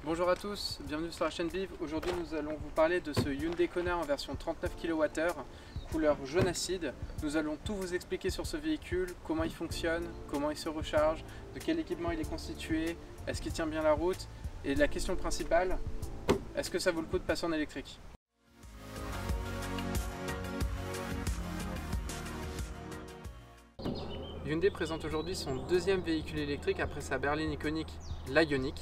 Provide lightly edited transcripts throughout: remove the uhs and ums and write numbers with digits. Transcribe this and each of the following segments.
Bonjour à tous, bienvenue sur la chaîne Vive. Aujourd'hui nous allons vous parler de ce Hyundai Kona en version 39 kWh, couleur jaune acide. Nous allons tout vous expliquer sur ce véhicule, comment il fonctionne, comment il se recharge, de quel équipement il est constitué, est-ce qu'il tient bien la route, et la question principale, est-ce que ça vaut le coup de passer en électrique? Hyundai présente aujourd'hui son deuxième véhicule électrique après sa berline iconique, la Ioniq,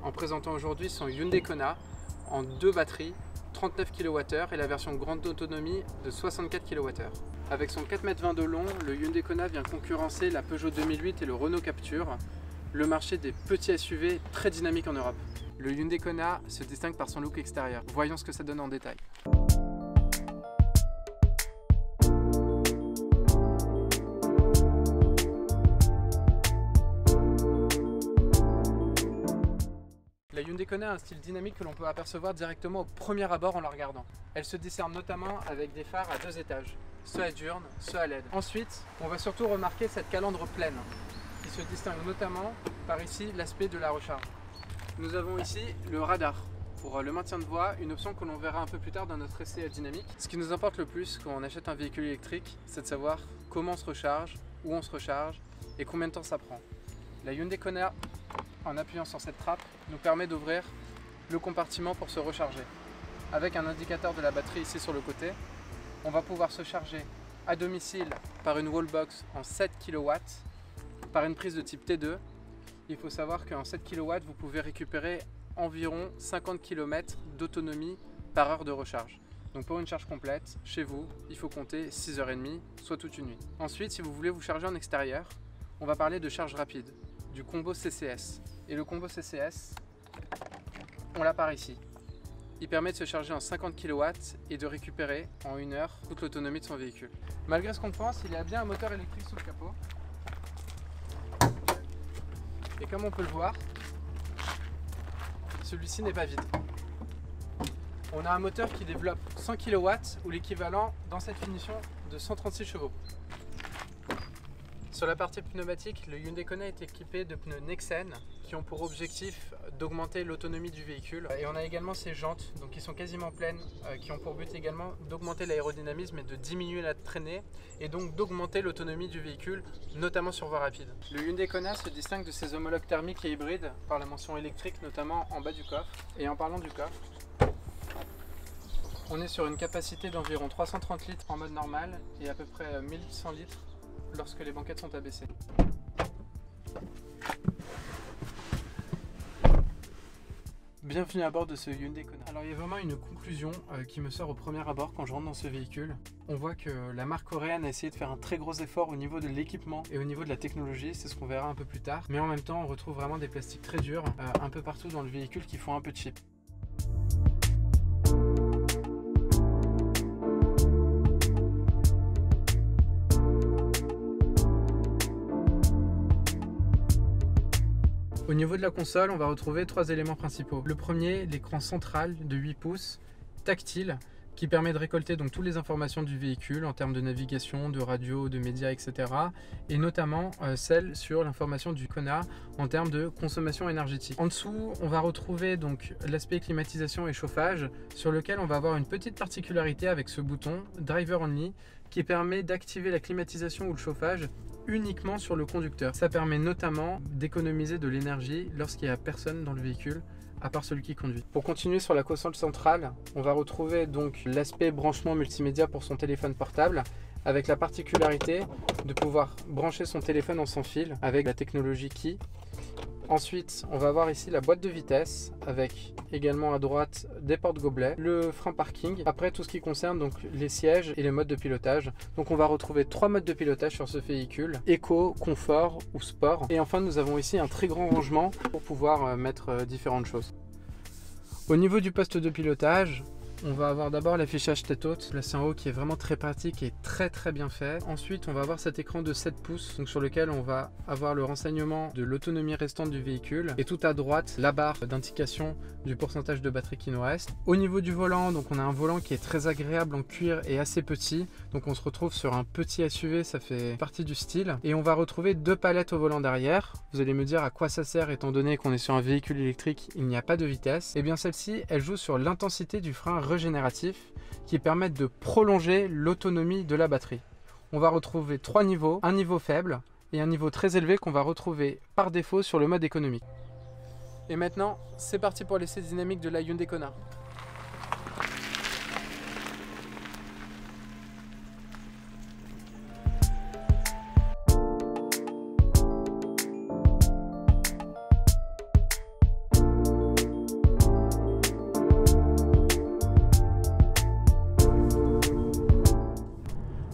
en présentant aujourd'hui son Hyundai Kona en deux batteries, 39 kWh et la version grande autonomie de 64 kWh. Avec son 4,20 m de long, le Hyundai Kona vient concurrencer la Peugeot 2008 et le Renault Captur, le marché des petits SUV très dynamique en Europe. Le Hyundai Kona se distingue par son look extérieur. Voyons ce que ça donne en détail. La Hyundai Kona a un style dynamique que l'on peut apercevoir directement au premier abord en la regardant. Elle se discerne notamment avec des phares à deux étages, ceux à diurne, ceux à LED. Ensuite, on va surtout remarquer cette calandre pleine, qui se distingue notamment par ici l'aspect de la recharge. Nous avons ici le radar pour le maintien de voie, une option que l'on verra un peu plus tard dans notre essai dynamique. Ce qui nous importe le plus quand on achète un véhicule électrique, c'est de savoir comment on se recharge, où on se recharge et combien de temps ça prend. La Hyundai Kona, en appuyant sur cette trappe, nous permet d'ouvrir le compartiment pour se recharger. Avec un indicateur de la batterie ici sur le côté, on va pouvoir se charger à domicile par une wallbox en 7 kW, par une prise de type T2. Il faut savoir qu'en 7 kW, vous pouvez récupérer environ 50 km d'autonomie par heure de recharge. Donc pour une charge complète, chez vous, il faut compter 6h30, soit toute une nuit. Ensuite, si vous voulez vous charger en extérieur, on va parler de charge rapide, du combo CCS. Et le combo CCS, on l'a par ici. Il permet de se charger en 50 kW et de récupérer en 1 heure toute l'autonomie de son véhicule. Malgré ce qu'on pense, il y a bien un moteur électrique sous le capot. Et comme on peut le voir, celui-ci n'est pas vide. On a un moteur qui développe 100 kW ou l'équivalent dans cette finition de 136 chevaux. Sur la partie pneumatique, le Hyundai Kona est équipé de pneus Nexen qui ont pour objectif d'augmenter l'autonomie du véhicule. Et on a également ces jantes donc qui sont quasiment pleines, qui ont pour but également d'augmenter l'aérodynamisme et de diminuer la traînée et donc d'augmenter l'autonomie du véhicule, notamment sur voie rapide. Le Hyundai Kona se distingue de ses homologues thermiques et hybrides par la mention électrique, notamment en bas du coffre. Et en parlant du coffre, on est sur une capacité d'environ 330 litres en mode normal et à peu près 1100 litres lorsque les banquettes sont abaissées. Bienvenue à bord de ce Hyundai Kona. Alors il y a vraiment une conclusion qui me sort au premier abord quand je rentre dans ce véhicule. On voit que la marque coréenne a essayé de faire un très gros effort au niveau de l'équipement et au niveau de la technologie, c'est ce qu'on verra un peu plus tard. Mais en même temps on retrouve vraiment des plastiques très durs un peu partout dans le véhicule qui font un peu cheap. Au niveau de la console, on va retrouver trois éléments principaux. Le premier, l'écran central de 8 pouces, tactile, qui permet de récolter donc toutes les informations du véhicule en termes de navigation, de radio, de médias, etc. Et notamment celle sur l'information du Kona en termes de consommation énergétique. En dessous, on va retrouver donc l'aspect climatisation et chauffage sur lequel on va avoir une petite particularité avec ce bouton Driver Only qui permet d'activer la climatisation ou le chauffage uniquement sur le conducteur. Ça permet notamment d'économiser de l'énergie lorsqu'il n'y a personne dans le véhicule à part celui qui conduit. Pour continuer sur la console centrale, on va retrouver donc l'aspect branchement multimédia pour son téléphone portable avec la particularité de pouvoir brancher son téléphone en sans fil avec la technologie Qi. Ensuite, on va avoir ici la boîte de vitesse avec également à droite des porte-gobelets, le frein parking. Après, tout ce qui concerne donc les sièges et les modes de pilotage. Donc, on va retrouver trois modes de pilotage sur ce véhicule: éco, confort ou sport. Et enfin, nous avons ici un très grand rangement pour pouvoir mettre différentes choses. Au niveau du poste de pilotage, On va avoir d'abord l'affichage tête haute, placé en haut, qui est vraiment très pratique et très bien fait. Ensuite, on va avoir cet écran de 7 pouces, donc sur lequel on va avoir le renseignement de l'autonomie restante du véhicule. Et tout à droite, la barre d'indication du pourcentage de batterie qui nous reste. Au niveau du volant, donc on a un volant qui est très agréable en cuir et assez petit. Donc on se retrouve sur un petit SUV, ça fait partie du style. Et on va retrouver 2 palettes au volant derrière. Vous allez me dire à quoi ça sert étant donné qu'on est sur un véhicule électrique, il n'y a pas de vitesse. Et bien celle-ci, elle joue sur l'intensité du frein régénératif qui permettent de prolonger l'autonomie de la batterie. On va retrouver 3 niveaux, un niveau faible et un niveau très élevé qu'on va retrouver par défaut sur le mode économique. Et maintenant, c'est parti pour l'essai dynamique de la Hyundai Kona.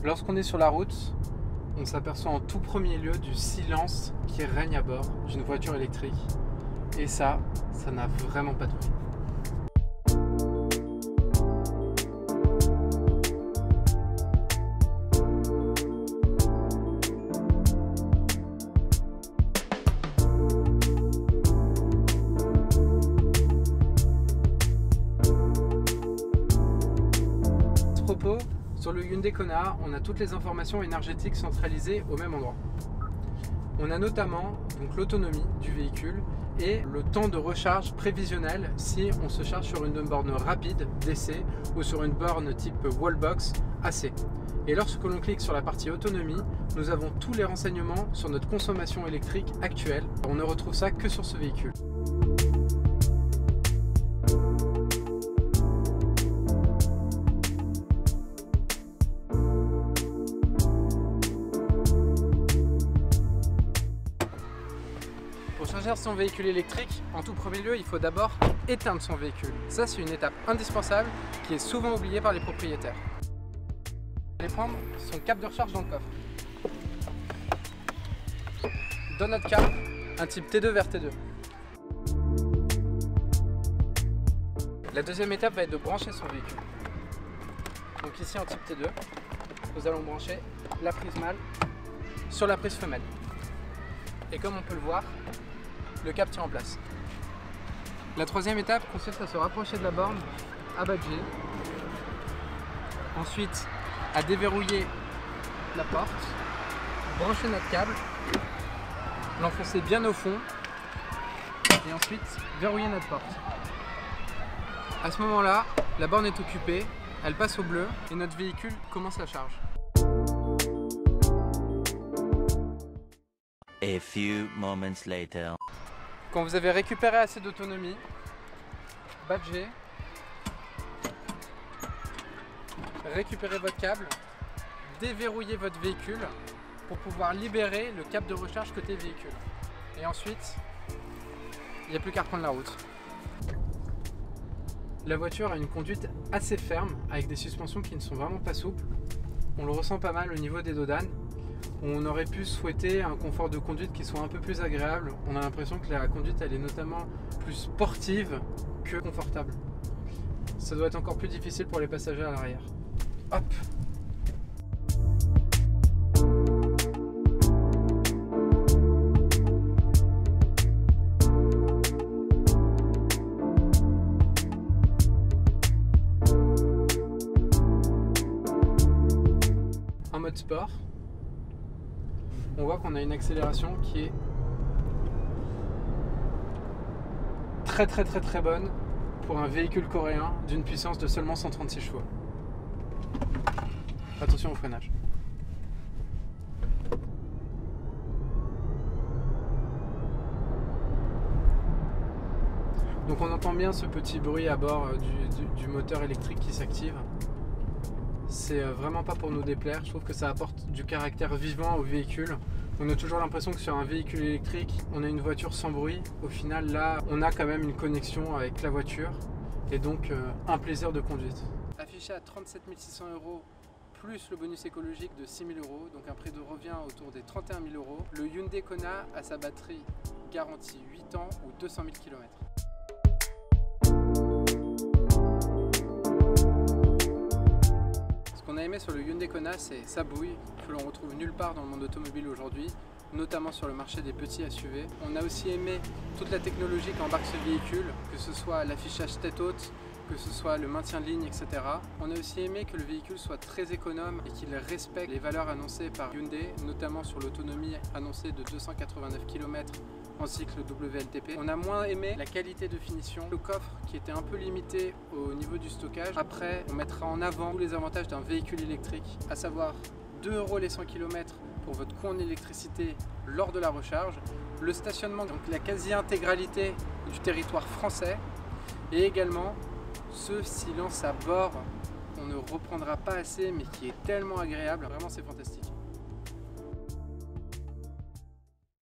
Lorsqu'on est sur la route, on s'aperçoit en tout premier lieu du silence qui règne à bord d'une voiture électrique. Et ça n'a vraiment pas de prix. À ce propos, sur le Hyundai Kona, on a toutes les informations énergétiques centralisées au même endroit. On a notamment l'autonomie du véhicule et le temps de recharge prévisionnel si on se charge sur une borne rapide DC ou sur une borne type Wallbox AC. Et lorsque l'on clique sur la partie autonomie, nous avons tous les renseignements sur notre consommation électrique actuelle. On ne retrouve ça que sur ce véhicule. Pour charger son véhicule électrique, en tout premier lieu, il faut d'abord éteindre son véhicule. Ça, c'est une étape indispensable qui est souvent oubliée par les propriétaires. On va prendre son câble de recharge dans le coffre. Dans notre câble, un type T2 vers T2. La deuxième étape va être de brancher son véhicule. Donc ici en type T2, nous allons brancher la prise mâle sur la prise femelle. Et comme on peut le voir, le câble tient en place. La troisième étape consiste à se rapprocher de la borne, à badger. Ensuite, à déverrouiller la porte, brancher notre câble, l'enfoncer bien au fond et ensuite verrouiller notre porte. À ce moment-là, la borne est occupée, elle passe au bleu et notre véhicule commence la charge. A few moments later. Quand vous avez récupéré assez d'autonomie, badgez, récupérez votre câble, déverrouillez votre véhicule pour pouvoir libérer le câble de recharge côté véhicule. Et ensuite, il n'y a plus qu'à reprendre la route. La voiture a une conduite assez ferme avec des suspensions qui ne sont vraiment pas souples. On le ressent pas mal au niveau des dodanes. On aurait pu souhaiter un confort de conduite qui soit un peu plus agréable. On a l'impression que la conduite elle est notamment plus sportive que confortable. Ça doit être encore plus difficile pour les passagers à l'arrière. Hop! En mode sport, on voit qu'on a une accélération qui est très bonne pour un véhicule coréen d'une puissance de seulement 136 chevaux. Attention au freinage. Donc on entend bien ce petit bruit à bord du moteur électrique qui s'active. C'est vraiment pas pour nous déplaire, je trouve que ça apporte du caractère vivant au véhicule. On a toujours l'impression que sur un véhicule électrique, on a une voiture sans bruit. Au final, là, on a quand même une connexion avec la voiture et donc un plaisir de conduite. Affiché à 37 600 € plus le bonus écologique de 6 000 €, donc un prix de revient autour des 31 000 €, le Hyundai Kona a sa batterie garantie 8 ans ou 200 000 km. sur le Hyundai Kona, c'est sa bouille que l'on retrouve nulle part dans le monde automobile aujourd'hui, notamment sur le marché des petits SUV. On a aussi aimé toute la technologie qu'embarque ce véhicule, que ce soit l'affichage tête haute, que ce soit le maintien de ligne, etc. On a aussi aimé que le véhicule soit très économe et qu'il respecte les valeurs annoncées par Hyundai, notamment sur l'autonomie annoncée de 289 km en cycle WLTP. On a moins aimé la qualité de finition, le coffre qui était un peu limité au niveau du stockage. Après, on mettra en avant tous les avantages d'un véhicule électrique, à savoir 2 € les 100 km pour votre coût en électricité lors de la recharge, le stationnement, donc la quasi-intégralité du territoire français, et également ce silence à bord, on ne reprendra pas assez, mais qui est tellement agréable, vraiment c'est fantastique.